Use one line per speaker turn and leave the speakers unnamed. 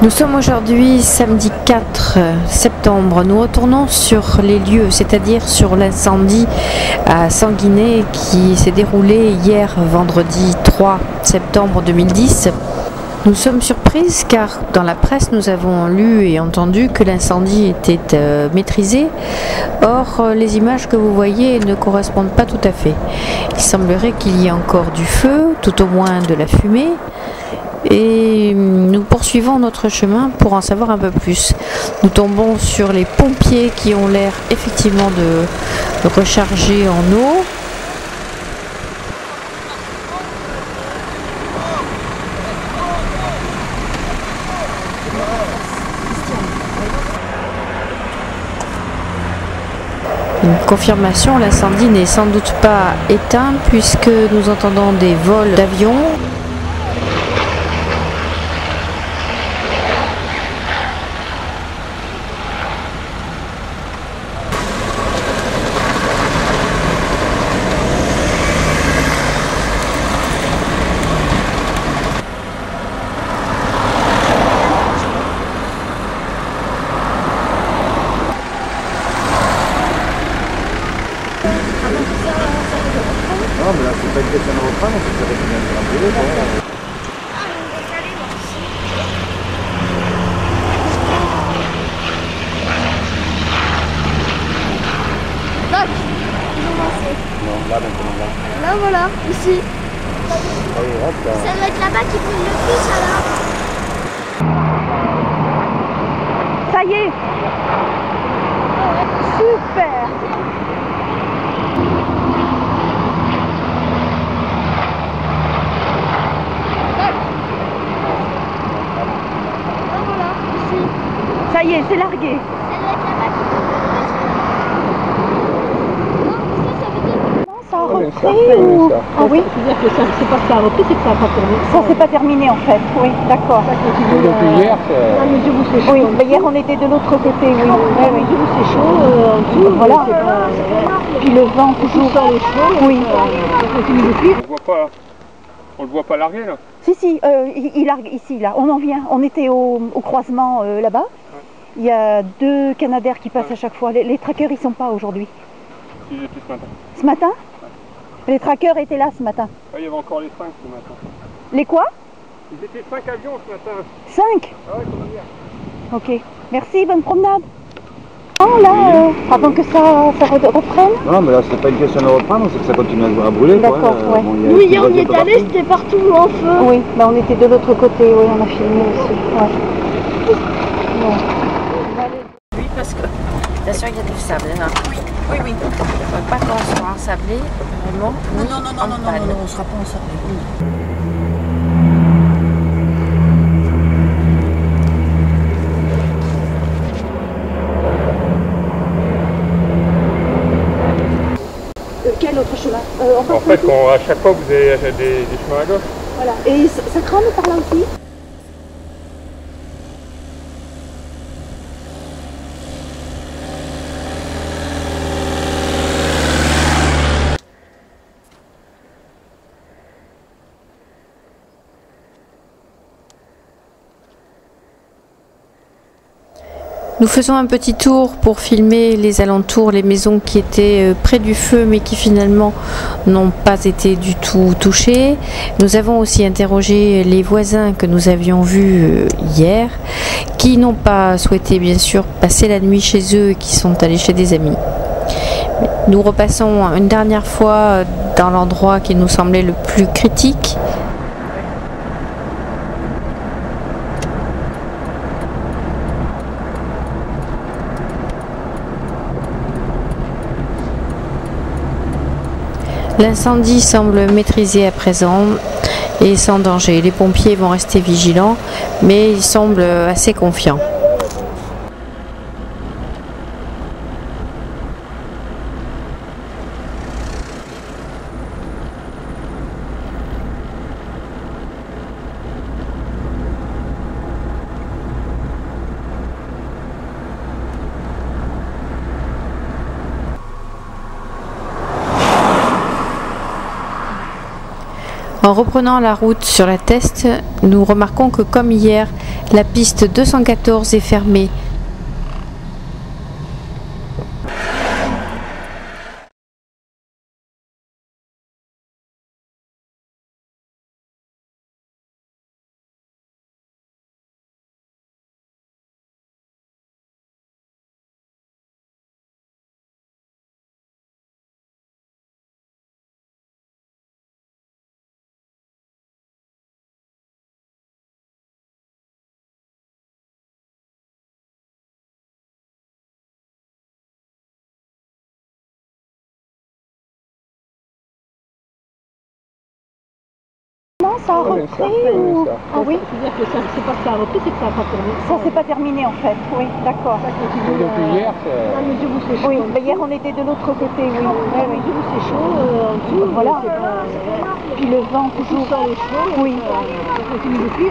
Nous sommes aujourd'hui samedi 4 septembre. Nous retournons sur les lieux, c'est-à-dire sur l'incendie à Sanguinet qui s'est déroulé hier vendredi 3 septembre 2010. Nous sommes surprises car dans la presse nous avons lu et entendu que l'incendie était maîtrisé. Or les images que vous voyez ne correspondent pas tout à fait. Il semblerait qu'il y ait encore du feu, tout au moins de la fumée. Et nous poursuivons notre chemin pour en savoir un peu plus. Nous tombons sur les pompiers qui ont l'air effectivement de recharger en eau. Une confirmation, l'incendie n'est sans doute pas éteint puisque nous entendons des vols d'avions.
Non, mais là, c'est pas une question de reprendre, c'est que ça va bien se brûler, quoi.
Doc, ils ont lancé.
Non, là, maintenant, là.
Là, voilà, ici.
Allez, hop, là.
Ça doit être là-bas qui brûle le plus, alors.
Ça y est. Super.
Là, voilà, ici.
Ça y est, c'est largué.
Ça doit être là-bas qui brûle le plus. Non, ça veut dire...
Ça a
Ouais,
repris
ça,
ou...
ça.
Ah oui,
C'est-à-dire que c'est pas que ça a repris, c'est que ça n'a pas terminé.
ça c'est pas terminé en fait. Oui, d'accord.
Ça continue.
Depuis hier,
À mesure où c'est chaud.
Oui, mais hier on était de l'autre côté, oui.
À
Oui,
mesure où c'est chaud, en dessous,
Voilà.
c'est bon.
Puis le vent toujours.
Sans le chaud,
Oui.
ça continue de suivre.
On le voit pas larguer là.
Si, il largue ici, là. On en vient. On était au croisement là-bas. Il y a 2 Canadair qui passent à chaque fois. Les trackers, ils sont pas aujourd'hui.
Il était ce matin.
Ce matin? Les trackers étaient là ce matin.
Ah, il y avait encore les 5 ce matin.
Les quoi?
Ils étaient 5 avions ce matin.
5?
Ah ouais, comment dire.
Ok. Merci, bonne promenade. Oh là, avant que ça reprenne.
Non, mais là, c'est pas une question de reprendre, c'est que ça continue à brûler, quoi.
D'accord, ouais.
Bon, il y a
Nous,
des
hier, on y
réseaux
est allé,
partout.
c'était partout en feu.
Oui, mais on était de l'autre côté, oui, on a filmé aussi. Ouais. Bon.
Oui, parce que attention, il y a du sable. Hein. Oui, oui. Il ne faut pas qu'on soit ensablé, vraiment.
Non, on sera pas ensemble.
Quel autre chemin
En fait, à chaque fois, vous avez des chemins à gauche.
Voilà. Et ça crame par là aussi?
Nous faisons un petit tour pour filmer les alentours, les maisons qui étaient près du feu mais qui finalement n'ont pas été du tout touchées. Nous avons aussi interrogé les voisins que nous avions vus hier, qui n'ont pas souhaité bien sûr passer la nuit chez eux et qui sont allés chez des amis. Nous repassons une dernière fois dans l'endroit qui nous semblait le plus critique. L'incendie semble maîtrisé à présent et sans danger. Les pompiers vont rester vigilants, mais ils semblent assez confiants. En reprenant la route sur la Teste, nous remarquons que comme hier, La piste 214 est fermée.
Non, ça a repris ou... Ah oui,
C'est-à-dire que c'est pas que ça a repris, c'est que ça n'a pas terminé.
ça s'est pas terminé en fait. Oui, d'accord.
Ça continue.
Depuis hier,
Dans la mesure où c'est chaud.
Oui, mais hier on était de l'autre côté, oui.
Dans la
Oui,
mesure où c'est chaud, en dessous,
Voilà.
c'est pas...
Puis le vent
Tout
toujours.
ça est chaud,
Oui.
ça continue de cuire.